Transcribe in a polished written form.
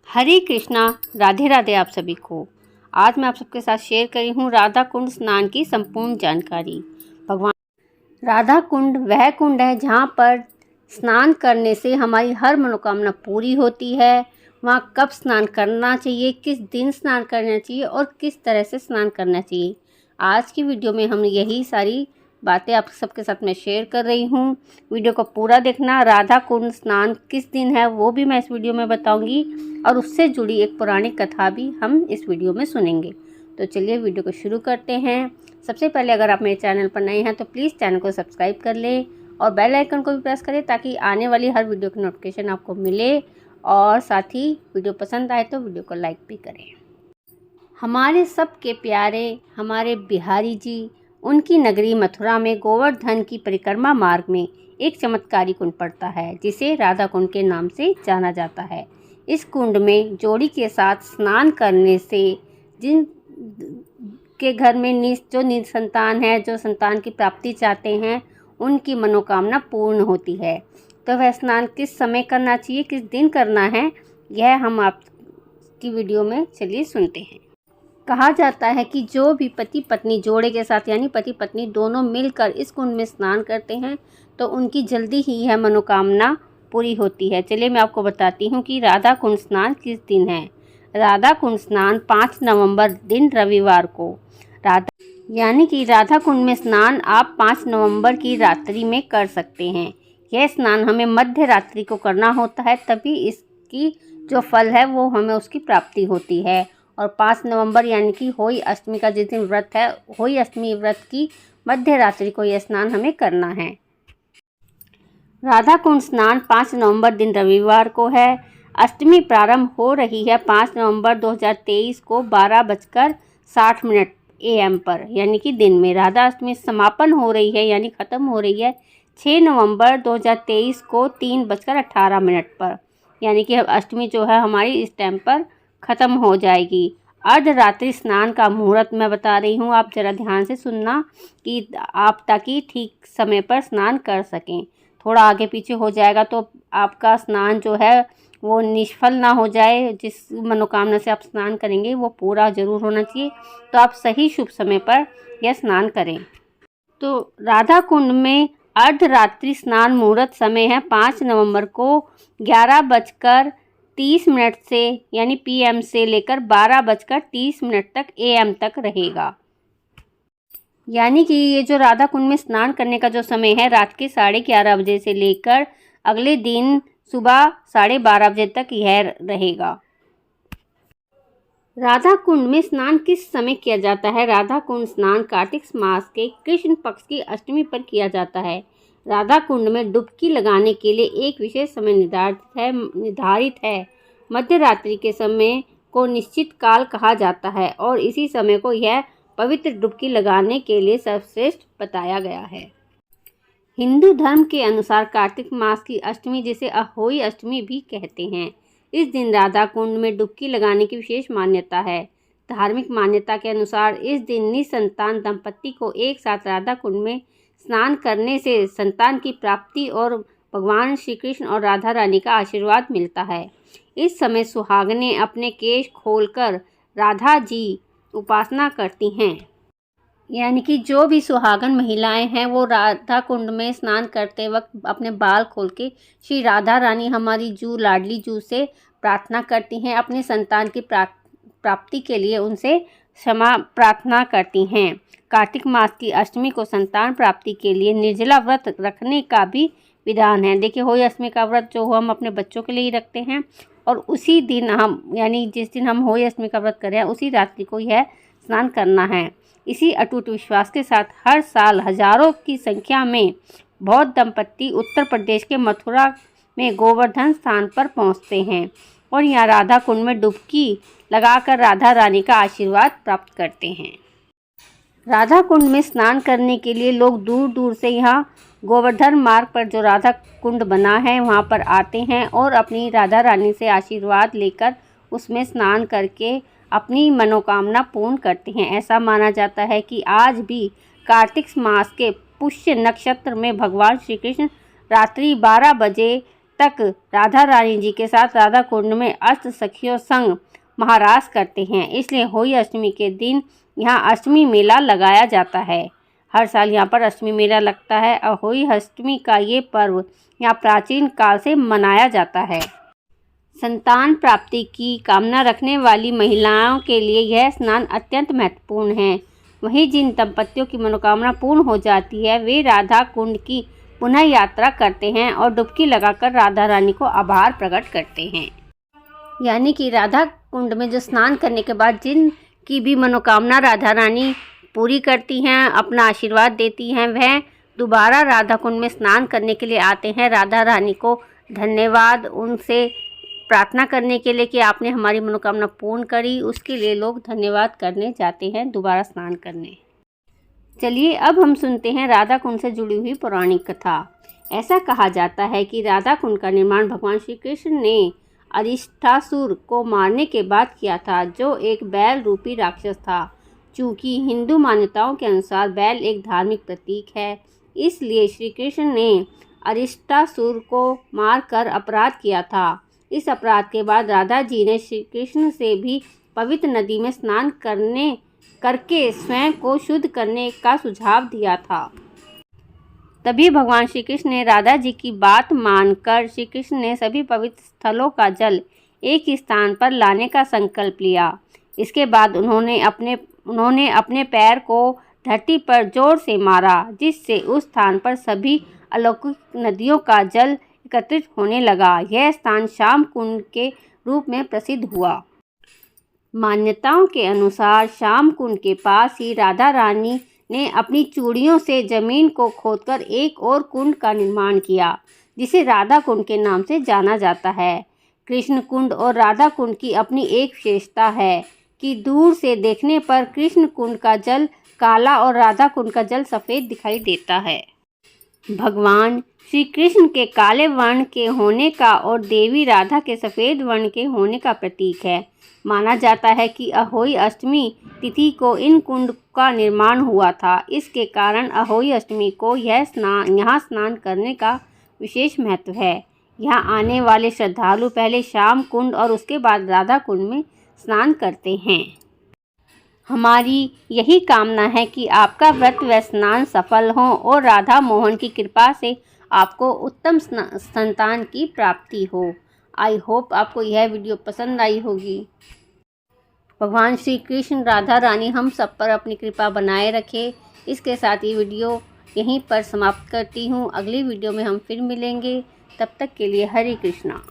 हरे कृष्णा, राधे राधे आप सभी को। आज मैं आप सबके साथ शेयर करी हूँ राधा कुंड स्नान की संपूर्ण जानकारी। भगवान राधा कुंड वह कुंड है जहाँ पर स्नान करने से हमारी हर मनोकामना पूरी होती है। वहाँ कब स्नान करना चाहिए, किस दिन स्नान करना चाहिए और किस तरह से स्नान करना चाहिए, आज की वीडियो में हम यही सारी बातें आप सबके साथ मैं शेयर कर रही हूँ। वीडियो को पूरा देखना। राधा कुंड स्नान किस दिन है वो भी मैं इस वीडियो में बताऊंगी और उससे जुड़ी एक पौराणिक कथा भी हम इस वीडियो में सुनेंगे। तो चलिए वीडियो को शुरू करते हैं। सबसे पहले अगर आप मेरे चैनल पर नए हैं तो प्लीज़ चैनल को सब्सक्राइब कर लें और बेल आइकन को भी प्रेस करें ताकि आने वाली हर वीडियो की नोटिफिकेशन आपको मिले। और साथ ही वीडियो पसंद आए तो वीडियो को लाइक भी करें। हमारे सबके प्यारे हमारे बिहारी जी, उनकी नगरी मथुरा में गोवर्धन की परिक्रमा मार्ग में एक चमत्कारी कुंड पड़ता है जिसे राधा कुंड के नाम से जाना जाता है। इस कुंड में जोड़ी के साथ स्नान करने से जिन के घर में जो निसंतान है, जो संतान की प्राप्ति चाहते हैं, उनकी मनोकामना पूर्ण होती है। तो वह स्नान किस समय करना चाहिए, किस दिन करना है, यह हम आपकी वीडियो में चलिए सुनते हैं। कहा जाता है कि जो भी पति पत्नी जोड़े के साथ यानी पति पत्नी दोनों मिलकर इस कुंड में स्नान करते हैं तो उनकी जल्दी ही यह मनोकामना पूरी होती है। चलिए मैं आपको बताती हूँ कि राधा कुंड स्नान किस दिन है। राधा कुंड स्नान 5 नवंबर दिन रविवार को यानी कि राधा कुंड में स्नान आप 5 नवंबर की रात्रि में कर सकते हैं। यह स्नान हमें मध्य रात्रि को करना होता है, तभी इसकी जो फल है वो हमें उसकी प्राप्ति होती है। और 5 नवंबर यानी कि होली अष्टमी का जिस दिन व्रत है, होली अष्टमी व्रत की मध्य रात्रि को यह स्नान हमें करना है। राधा कुंड स्नान 5 नवंबर दिन रविवार को है। अष्टमी प्रारंभ हो रही है 5 नवंबर 2023 को 12:60 AM पर, यानी कि दिन में। राधा अष्टमी समापन हो रही है यानी ख़त्म हो रही है 6 नवंबर 2023 को 3:18 पर, यानी कि अष्टमी जो है हमारी इस टाइम पर ख़त्म हो जाएगी। अर्धरात्रि स्नान का मुहूर्त मैं बता रही हूँ, आप ज़रा ध्यान से सुनना कि आप ताकि ठीक समय पर स्नान कर सकें। थोड़ा आगे पीछे हो जाएगा तो आपका स्नान जो है वो निष्फल ना हो जाए। जिस मनोकामना से आप स्नान करेंगे वो पूरा ज़रूर होना चाहिए, तो आप सही शुभ समय पर यह स्नान करें। तो राधा कुंड में अर्धरात्रि स्नान मुहूर्त समय है 5 नवंबर को 11:30 से यानी PM से लेकर 12:30 तक AM तक रहेगा। यानी कि ये जो राधा कुंड में स्नान करने का जो समय है रात के 11:30 बजे से लेकर अगले दिन सुबह 12:30 बजे तक यह रहेगा। राधा कुंड में स्नान किस समय किया जाता है। राधा कुंड स्नान कार्तिक मास के कृष्ण पक्ष की अष्टमी पर किया जाता है। राधा कुंड में डुबकी लगाने के लिए एक विशेष समय निर्धारित है। मध्य रात्रि के समय को निश्चित काल कहा जाता है और इसी समय को यह पवित्र डुबकी लगाने के लिए सर्वश्रेष्ठ बताया गया है। हिंदू धर्म के अनुसार कार्तिक मास की अष्टमी, जिसे अहोई अष्टमी भी कहते हैं, इस दिन राधा कुंड में डुबकी लगाने की विशेष मान्यता है। धार्मिक मान्यता के अनुसार इस दिन निसंतान दंपति को एक साथ राधा कुंड में स्नान करने से संतान की प्राप्ति और भगवान श्री कृष्ण और राधा रानी का आशीर्वाद मिलता है। इस समय सुहागनें अपने केश खोलकर राधा जी उपासना करती हैं। यानी कि जो भी सुहागन महिलाएं हैं वो राधा कुंड में स्नान करते वक्त अपने बाल खोल के श्री राधा रानी हमारी जू लाडली जू से प्रार्थना करती हैं। अपने संतान की प्राप्ति के लिए उनसे क्षमा प्रार्थना करती हैं। कार्तिक मास की अष्टमी को संतान प्राप्ति के लिए निर्जला व्रत रखने का भी विधान है। देखिए, होली अष्टमी का व्रत जो हम अपने बच्चों के लिए ही रखते हैं और उसी दिन हम यानी जिस दिन हम होली अष्टमी का व्रत करें उसी रात्रि को यह स्नान करना है। इसी अटूट विश्वास के साथ हर साल हजारों की संख्या में बौद्ध दंपत्ति उत्तर प्रदेश के मथुरा में गोवर्धन स्थान पर पहुंचते हैं और यहाँ राधा कुंड में डुबकी लगाकर राधा रानी का आशीर्वाद प्राप्त करते हैं। राधा कुंड में स्नान करने के लिए लोग दूर दूर से यहाँ गोवर्धन मार्ग पर जो राधा कुंड बना है वहाँ पर आते हैं और अपनी राधा रानी से आशीर्वाद लेकर उसमें स्नान करके अपनी मनोकामना पूर्ण करते हैं। ऐसा माना जाता है कि आज भी कार्तिक मास के पुष्य नक्षत्र में भगवान श्री कृष्ण रात्रि 12 बजे नर्तक राधा रानी जी के साथ राधा कुंड में अष्ट सखियों संग महारास करते हैं। इसलिए होली अष्टमी के दिन यहाँ अष्टमी मेला लगाया जाता है। हर साल यहाँ पर अष्टमी मेला लगता है और होली अष्टमी का ये पर्व यहाँ प्राचीन काल से मनाया जाता है। संतान प्राप्ति की कामना रखने वाली महिलाओं के लिए यह स्नान अत्यंत महत्वपूर्ण है। वहीं जिन दंपतियों की मनोकामना पूर्ण हो जाती है वे राधा कुंड की पुनः यात्रा करते हैं और डुबकी लगाकर राधा रानी को आभार प्रकट करते हैं। यानी कि राधा कुंड में जो स्नान करने के बाद जिन की भी मनोकामना राधा रानी पूरी करती हैं, अपना आशीर्वाद देती हैं, वह दोबारा राधा कुंड में स्नान करने के लिए आते हैं। राधा रानी को धन्यवाद उनसे प्रार्थना करने के लिए कि आपने हमारी मनोकामना पूर्ण करी, उसके लिए लोग धन्यवाद करने जाते हैं दोबारा स्नान करने। चलिए अब हम सुनते हैं राधा कुंड से जुड़ी हुई पौराणिक कथा। ऐसा कहा जाता है कि राधा कुंड का निर्माण भगवान श्री कृष्ण ने अरिष्टासुर को मारने के बाद किया था, जो एक बैल रूपी राक्षस था। चूँकि हिंदू मान्यताओं के अनुसार बैल एक धार्मिक प्रतीक है, इसलिए श्री कृष्ण ने अरिष्टासुर को मारकर अपराध किया था। इस अपराध के बाद राधा जी ने श्री कृष्ण से भी पवित्र नदी में स्नान करके स्वयं को शुद्ध करने का सुझाव दिया था। तभी भगवान श्री कृष्ण ने राधा जी की बात मानकर श्री कृष्ण ने सभी पवित्र स्थलों का जल एक ही स्थान पर लाने का संकल्प लिया। इसके बाद उन्होंने अपने पैर को धरती पर जोर से मारा, जिससे उस स्थान पर सभी अलौकिक नदियों का जल एकत्रित होने लगा। यह स्थान श्याम कुंड के रूप में प्रसिद्ध हुआ। मान्यताओं के अनुसार श्याम कुंड के पास ही राधा रानी ने अपनी चूड़ियों से जमीन को खोदकर एक और कुंड का निर्माण किया, जिसे राधा कुंड के नाम से जाना जाता है। कृष्ण कुंड और राधा कुंड की अपनी एक विशेषता है कि दूर से देखने पर कृष्ण कुंड का जल काला और राधा कुंड का जल सफ़ेद दिखाई देता है। भगवान श्री कृष्ण के काले वर्ण के होने का और देवी राधा के सफ़ेद वर्ण के होने का प्रतीक है। माना जाता है कि अहोई अष्टमी तिथि को इन कुंड का निर्माण हुआ था। इसके कारण अहोई अष्टमी को यहाँ स्नान करने का विशेष महत्व है। यहाँ आने वाले श्रद्धालु पहले श्याम कुंड और उसके बाद राधा कुंड में स्नान करते हैं। हमारी यही कामना है कि आपका व्रत व स्नान सफल हो और राधा मोहन की कृपा से आपको उत्तम संतान की प्राप्ति हो। आई होप आपको यह वीडियो पसंद आई होगी। भगवान श्री कृष्ण राधा रानी हम सब पर अपनी कृपा बनाए रखे। इसके साथ ये वीडियो यहीं पर समाप्त करती हूँ। अगली वीडियो में हम फिर मिलेंगे। तब तक के लिए हरे कृष्णा।